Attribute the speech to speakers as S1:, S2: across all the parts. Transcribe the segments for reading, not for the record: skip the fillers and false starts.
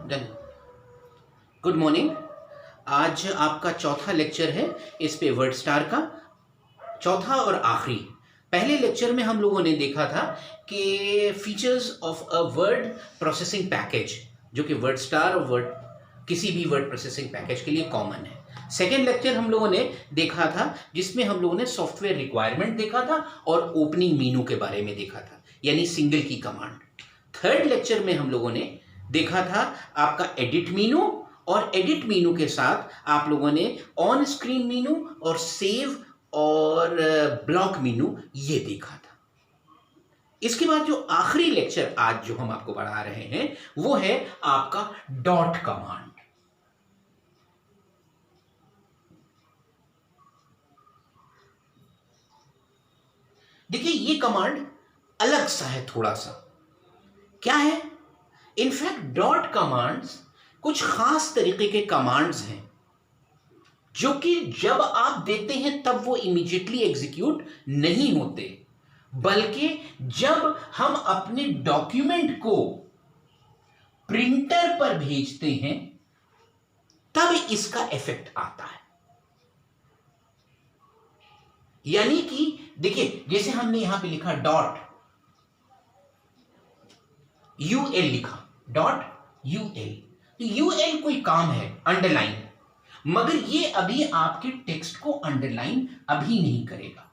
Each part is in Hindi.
S1: डन। Good morning. आज आपका चौथा लेक्चर है इस पे वर्ड स्टार का, चौथा और आखिरी। पहले लेक्चर में हम लोगों ने देखा था कि features of a word processing package, जो कि वर्ड स्टार और वर्ड किसी भी वर्ड प्रोसेसिंग पैकेज के लिए कॉमन है। सेकेंड लेक्चर हम लोगों ने देखा था जिसमें हम लोगों ने सॉफ्टवेयर रिक्वायरमेंट देखा था और ओपनिंग मीनू के बारे में देखा था, यानी सिंगल की कमांड। थर्ड लेक्चर में हम लोगों ने देखा था आपका एडिट मीनू, और एडिट मीनू के साथ आप लोगों ने ऑन स्क्रीन मीनू और सेव और ब्लॉक मीनू ये देखा था। इसके बाद जो आखिरी लेक्चर आज जो हम आपको पढ़ा रहे हैं वो है आपका डॉट कमांड। देखिए ये कमांड अलग सा है थोड़ा सा। क्या है? इनफैक्ट डॉट कमांड्स कुछ खास तरीके के कमांड्स हैं जो कि जब आप देते हैं तब वो इमीडिएटली एग्जीक्यूट नहीं होते, बल्कि जब हम अपने डॉक्यूमेंट को प्रिंटर पर भेजते हैं तब इसका इफेक्ट आता है। यानी कि देखिए, जैसे हमने यहां पे लिखा डॉट यूएल, लिखा डॉट यूएल, तो यूएल कोई काम है अंडरलाइन, मगर ये अभी आपके टेक्स्ट को अंडरलाइन अभी नहीं करेगा।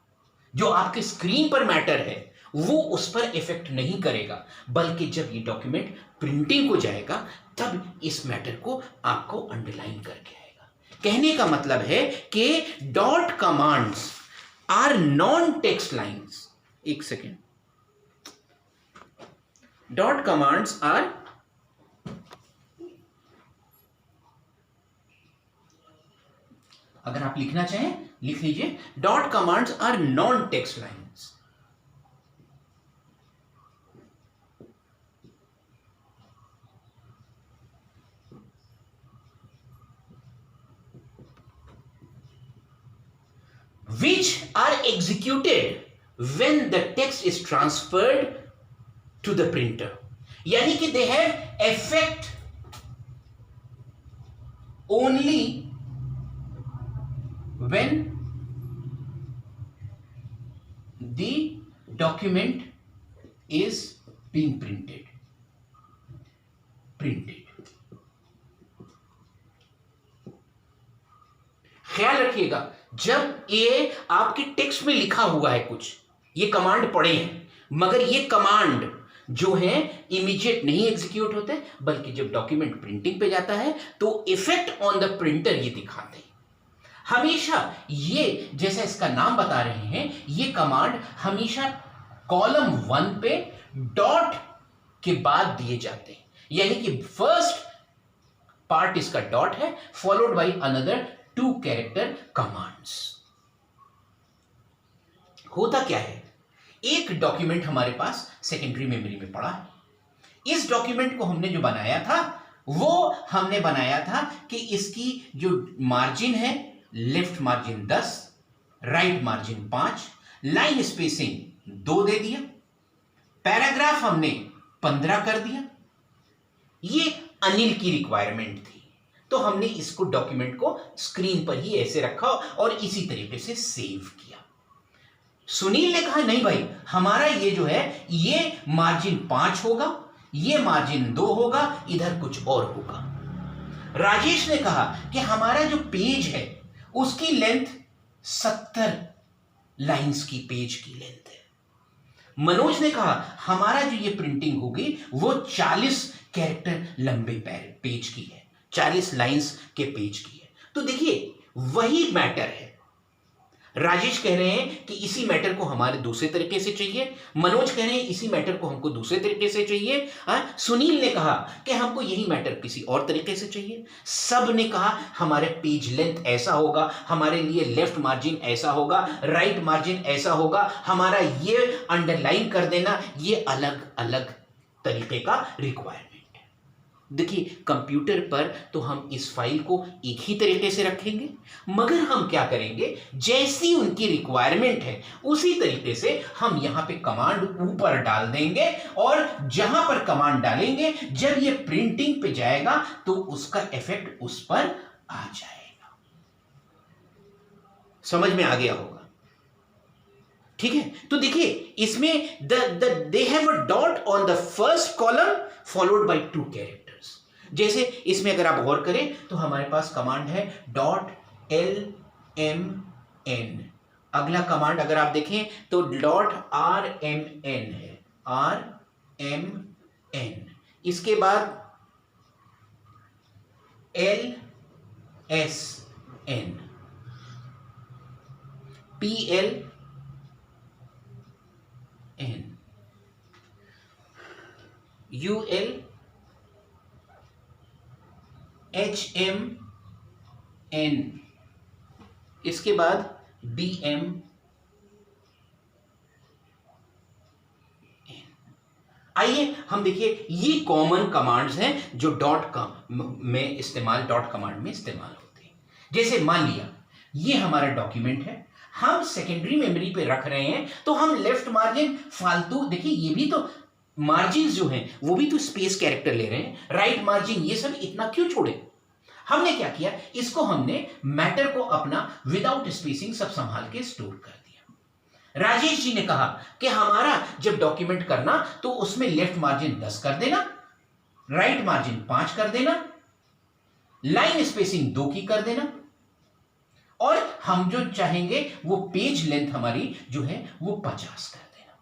S1: जो आपके स्क्रीन पर मैटर है वो उस पर इफेक्ट नहीं करेगा, बल्कि जब ये डॉक्यूमेंट प्रिंटिंग को जाएगा तब इस मैटर को आपको अंडरलाइन करके आएगा। कहने का मतलब है कि dot commands are non text lines. एक सेकेंड, डॉट कमांड्स आर अगर आप लिखना चाहें लिख लीजिए, dot commands are non text lines. which are executed when the text is transferred to the printer, यानी कि they have effect only when the document is being printed. ख्याल रखिएगा, जब ये आपके टेक्स्ट में लिखा हुआ है कुछ, ये कमांड पढ़े हैं, मगर ये कमांड जो है इमीडिएट नहीं एग्जीक्यूट होते, बल्कि जब डॉक्यूमेंट प्रिंटिंग पे जाता है तो इफेक्ट ऑन द प्रिंटर ये दिखाते हैं। हमेशा ये, जैसा इसका नाम बता रहे हैं, ये कमांड हमेशा कॉलम 1 पे डॉट के बाद दिए जाते हैं, यानी कि फर्स्ट पार्ट इसका डॉट है followed by another 2 character commands. होता क्या है, एक डॉक्यूमेंट हमारे पास सेकेंडरी मेमोरी में पड़ा है। इस डॉक्यूमेंट को हमने जो बनाया था वो हमने बनाया था कि इसकी जो मार्जिन है, left margin 10, right margin 5, line spacing 2 दे दिया, पैराग्राफ हमने 15 कर दिया। ये अनिल की रिक्वायरमेंट थी, तो हमने इसको डॉक्यूमेंट को स्क्रीन पर ही ऐसे रखा और इसी तरीके से सेव किया। सुनील ने कहा नहीं भाई, हमारा ये जो है ये मार्जिन 5 होगा, ये मार्जिन 2 होगा, इधर कुछ और होगा। राजेश ने कहा कि हमारा जो पेज है उसकी लेंथ 70 लाइंस की पेज की लेंथ है। मनोज ने कहा हमारा जो ये प्रिंटिंग होगी वो 40 कैरेक्टर लंबे पेज की है, 40 लाइंस के पेज की है। तो देखिए वही मैटर है। राजेश कह रहे हैं कि इसी मैटर को हमारे दूसरे तरीके से चाहिए, मनोज कह रहे हैं इसी मैटर को हमको दूसरे तरीके से चाहिए, सुनील ने कहा कि हमको यही मैटर किसी और तरीके से चाहिए, सब ने कहा हमारे पेज लेंथ ऐसा होगा, हमारे लिए लेफ्ट मार्जिन ऐसा होगा, राइट मार्जिन ऐसा होगा, हमारा ये अंडरलाइन कर देना, ये अलग अलग तरीके का रिक्वायरमेंट है। देखिए कंप्यूटर पर तो हम इस फाइल को एक ही तरीके से रखेंगे, मगर हम क्या करेंगे, जैसी उनकी रिक्वायरमेंट है उसी तरीके से हम यहां पे कमांड ऊपर डाल देंगे, और जहां पर कमांड डालेंगे जब ये प्रिंटिंग पे जाएगा तो उसका इफेक्ट उस पर आ जाएगा। समझ में आ गया होगा? ठीक है, तो देखिए इसमें they have a dot on the first column followed by 2 characters. जैसे इसमें अगर आप गौर करें तो हमारे पास कमांड है .lmn। अगला कमांड अगर आप देखें तो .rmn है, rmn। इसके बाद lsn, pln, ul, HMN, इसके बाद BM। आइए हम देखिए, ये कॉमन कमांड्स हैं जो डॉट में इस्तेमाल, डॉट कमांड में इस्तेमाल होते हैं। जैसे मान लिया ये हमारा डॉक्यूमेंट है, हम सेकेंडरी मेमोरी पे रख रहे हैं, तो हम लेफ्ट मार्जिन फालतू, देखिए ये भी तो मार्जिन्स जो हैं वो भी तो स्पेस कैरेक्टर ले रहे हैं, राइट मार्जिन, ये सब इतना क्यों छोड़े? हमने क्या किया, इसको हमने मैटर को अपना विदाउट स्पेसिंग सब संभाल के स्टोर कर दिया। राजेश जी ने कहा कि हमारा जब डॉक्यूमेंट करना तो उसमें लेफ्ट मार्जिन 10 कर देना, राइट मार्जिन 5 कर देना, लाइन स्पेसिंग 2 की कर देना, और हम जो चाहेंगे वो पेज लेंथ हमारी जो है वो 50 कर देना।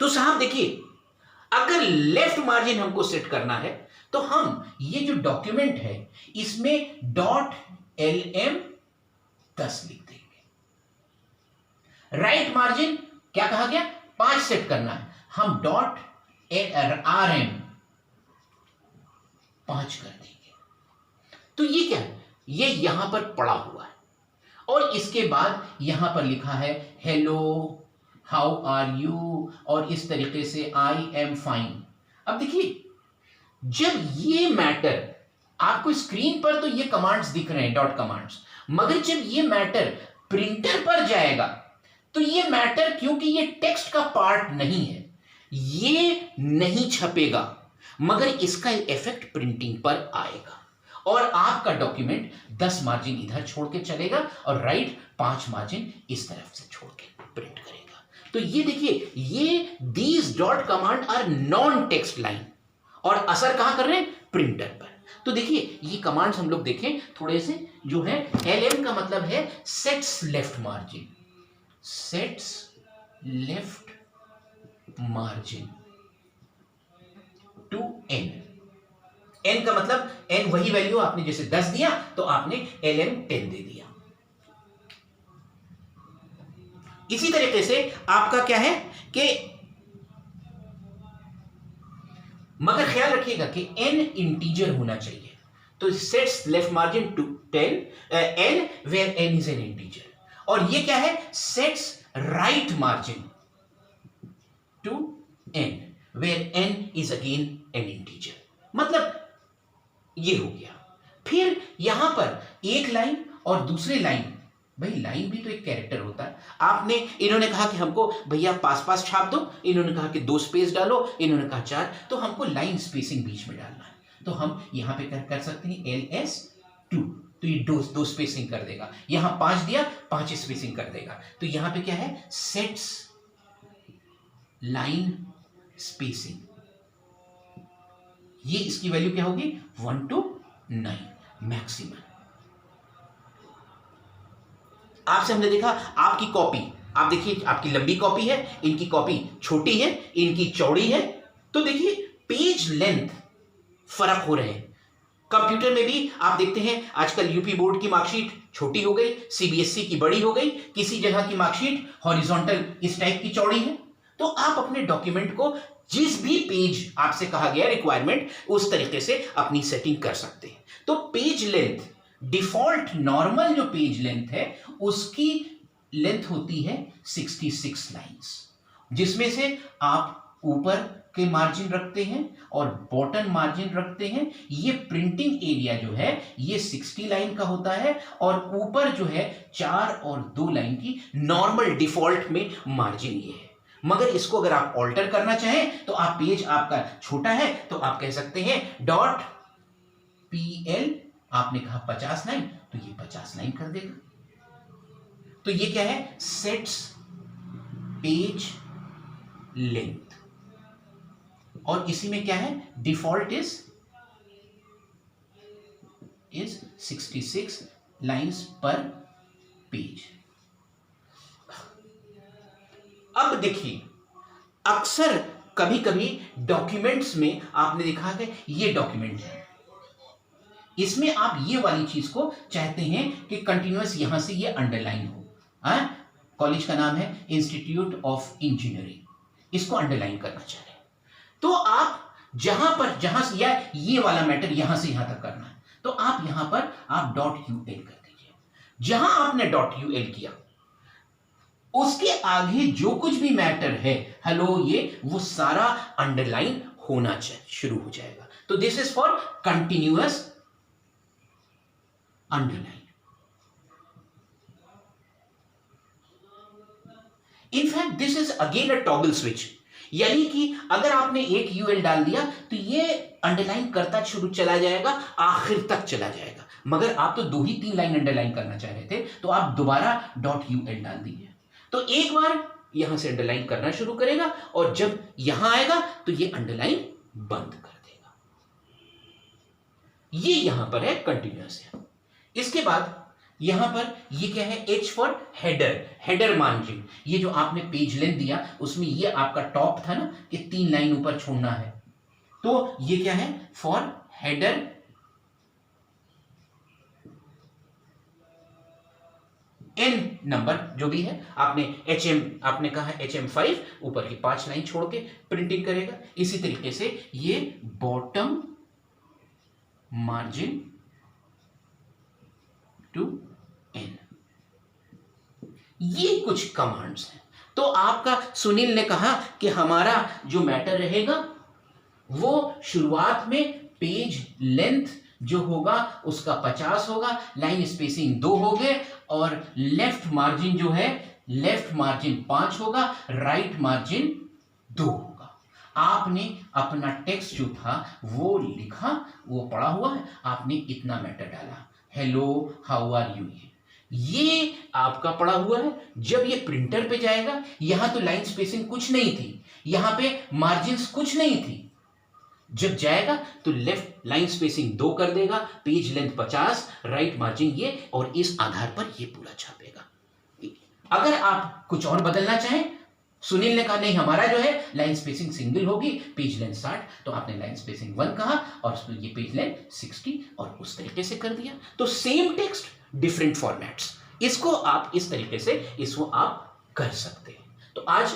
S1: तो साहब देखिए, अगर लेफ्ट मार्जिन हमको सेट करना है तो हम ये जो डॉक्यूमेंट है इसमें .lm 10 लिख देंगे। राइट मार्जिन क्या कहा गया, 5 सेट करना है, हम .rm 5 कर देंगे। तो ये क्या है, ये यहां पर पड़ा हुआ है, और इसके बाद यहां पर लिखा है हेलो, हाउ आर यू, और इस तरीके से आई एम फाइन। अब देखिए, जब ये मैटर आपको स्क्रीन पर तो ये कमांड्स दिख रहे हैं, डॉट कमांड्स, मगर जब ये मैटर प्रिंटर पर जाएगा तो ये मैटर, क्योंकि ये टेक्स्ट का पार्ट नहीं है, ये नहीं छपेगा, मगर इसका इफेक्ट प्रिंटिंग पर आएगा, और आपका डॉक्यूमेंट 10 मार्जिन इधर छोड़ के चलेगा और राइट 5 मार्जिन इस तरफ से छोड़ के प्रिंट करेगा। तो ये देखिए, ये these dot command are non text line, और असर कहां कर रहे हैं, प्रिंटर पर। तो देखिए ये कमांड्स हम लोग देखें थोड़े से, जो है lm का मतलब है sets left margin, sets left margin to n। n का मतलब n वही वैल्यू, आपने जैसे 10 दिया तो आपने lm 10 दे दिया। इसी तरीके से आपका क्या है कि, मगर ख्याल रखिएगा कि n इंटीजर होना चाहिए, तो sets left margin to 10 n where n is an integer, और ये क्या है, sets right margin to n where n is again an integer. मतलब ये हो गया। फिर यहां पर एक लाइन और दूसरे लाइन, भाई लाइन भी तो एक कैरेक्टर होता है। आपने, इन्होंने कहा कि हमको भैया पास पास छाप दो, इन्होंने कहा कि 2 स्पेस डालो, इन्होंने कहा 4, तो हमको लाइन स्पेसिंग बीच में डालना है, तो हम यहां पे कर सकते हैं LS2, तो ये 2 स्पेसिंग कर देगा। यहां 5 दिया, 5 स्पेसिंग कर देगा। तो यहां पे क्या है, सेट्स लाइन स्पेसिंग, ये इसकी वैल्यू क्या होगी, 1 to 9 मैक्सिमम। आपसे हमने देखा आपकी कॉपी, आप देखिए आपकी लंबी कॉपी है, इनकी कॉपी छोटी है, इनकी चौड़ी है, तो देखिए पेज लेंथ फर्क हो रहे हैं। कंप्यूटर में भी आप देखते हैं आजकल यूपी बोर्ड की मार्कशीट छोटी हो गई, सीबीएसई की बड़ी हो गई, किसी जगह की मार्कशीट हॉरिजॉन्टल इस टाइप की चौड़ी है। तो आप अपने डॉक्यूमेंट को जिस भी पेज आपसे कहा गया रिक्वायरमेंट, उस तरीके से अपनी सेटिंग कर सकते हैं। तो पेज लेंथ, डिफॉल्ट नॉर्मल जो पेज लेंथ है उसकी लेंथ होती है 66 लाइंस, जिसमें से आप ऊपर के मार्जिन रखते हैं और बॉटम मार्जिन रखते हैं। ये प्रिंटिंग एरिया जो है ये 60 लाइन का होता है और ऊपर जो है 4 और 2 लाइन की नॉर्मल डिफॉल्ट में मार्जिन ये है। मगर इसको अगर आप ऑल्टर करना चाहें तो आप पेज आपका छोटा है तो आप कह सकते हैं डॉट PL, आपने कहा 50 लाइन तो ये 50 लाइन कर देगा। तो ये क्या है, सेट्स पेज लेंथ। और इसी में क्या है, डिफॉल्ट इज 66 लाइंस पर पेज। अब देखिए, अक्सर कभी कभी डॉक्यूमेंट्स में आपने देखा है ये डॉक्यूमेंट है, इसमें आप ये वाली चीज को चाहते हैं कि कंटिन्यूअस यहां से ये अंडरलाइन हो। कॉलेज का नाम है इंस्टीट्यूट ऑफ इंजीनियरिंग, इसको अंडरलाइन करना चाह रहे हैं तो आप जहां से या ये वाला मैटर यहां से यहां तक करना है तो आप यहां पर आप .ul कर दीजिए। जहां आपने .ul किया उसके आगे जो कुछ भी मैटर है हेलो ये वो सारा अंडरलाइन होना चाहिए, शुरू हो जाएगा। तो this is for continuous underline. In fact this is again a toggle switch, यानी कि अगर आपने एक यूएल डाल दिया तो ये अंडरलाइन करता शुरू चला जाएगा, आखिर तक चला जाएगा। मगर आप तो 2 ही 3 लाइन अंडरलाइन करना चाह रहे थे तो आप दोबारा .ul डाल दीजिए, तो एक बार यहां से अंडरलाइन करना शुरू करेगा और जब यहां आएगा तो ये अंडरलाइन बंद कर देगा। ये यहां पर है कंटिन्यूअस है। इसके बाद यहां पर ये क्या है, H फॉर हेडर मार्जिन। ये जो आपने पेज लेंथ दिया उसमें ये आपका टॉप था ना कि 3 लाइन ऊपर छोड़ना है, तो ये क्या है फॉर हेडर N नंबर जो भी है, आपने HM आपने कहा HM5 ऊपर की 5 लाइन छोड़ के प्रिंटिंग करेगा। इसी तरीके से ये बॉटम मार्जिन टू N, ये कुछ कमांड्स हैं। तो आपका सुनील ने कहा कि हमारा जो मैटर रहेगा वो शुरुआत में पेज लेंथ जो होगा उसका 50 होगा, लाइन स्पेसिंग 2 हो गए और लेफ्ट मार्जिन जो है लेफ्ट मार्जिन 5 होगा, राइट मार्जिन 2 होगा। आपने अपना टेक्स्ट जो था वो लिखा, वो पढ़ा हुआ है, आपने इतना मैटर डाला, हेलो हाउ आर यू, ये आपका पड़ा हुआ है। जब ये प्रिंटर पे जाएगा, यहां तो लाइन स्पेसिंग कुछ नहीं थी, यहां पे मार्जिन्स कुछ नहीं थी, जब जाएगा तो लेफ्ट लाइन स्पेसिंग 2 कर देगा, पेज लेंथ 50, राइट मार्जिन ये, और इस आधार पर ये पूरा छापेगा। अगर आप कुछ और बदलना चाहें, सुनील ने कहा नहीं हमारा जो है लाइन स्पेसिंग सिंगल होगी, पेज लेंथ 60, तो आपने लाइन स्पेसिंग 1 कहा और ये पेज लेंथ 60 और उस तरीके से कर दिया। तो सेम टेक्स्ट डिफरेंट फॉर्मेट्स, इसको आप इस तरीके से इसको आप कर सकते हैं। तो आज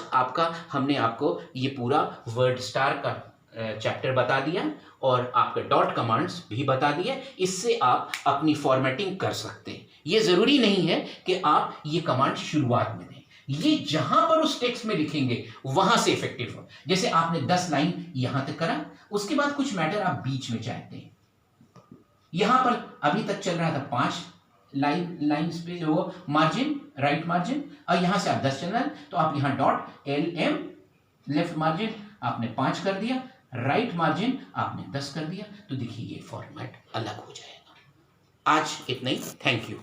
S1: हमने आपको ये पूरा वर्ड स्टार का चैप्टर बता दिया और आपके डॉट कमांड्स भी बता दिए। इससे आप अपनी फॉर्मेटिंग कर सकते हैं। ये जरूरी नहीं है कि आप ये कमांड शुरुआत में दें, ये जहां पर उस टेक्स्ट में लिखेंगे वहां से इफेक्टिव हो। जैसे आपने 10 लाइन यहां तक करा, उसके बाद कुछ मैटर आप बीच में चाहते हैं, यहां पर अभी तक चल रहा था 5 लाइन्स पे जो मार्जिन राइट मार्जिन, और यहां से आप 10 चल रहा है तो आप यहां .LM लेफ्ट मार्जिन आपने 5 कर दिया, राइट मार्जिन आपने 10 कर दिया, तो देखिए ये फॉर्मेट अलग हो जाएगा। आज इतना ही, थैंक यू।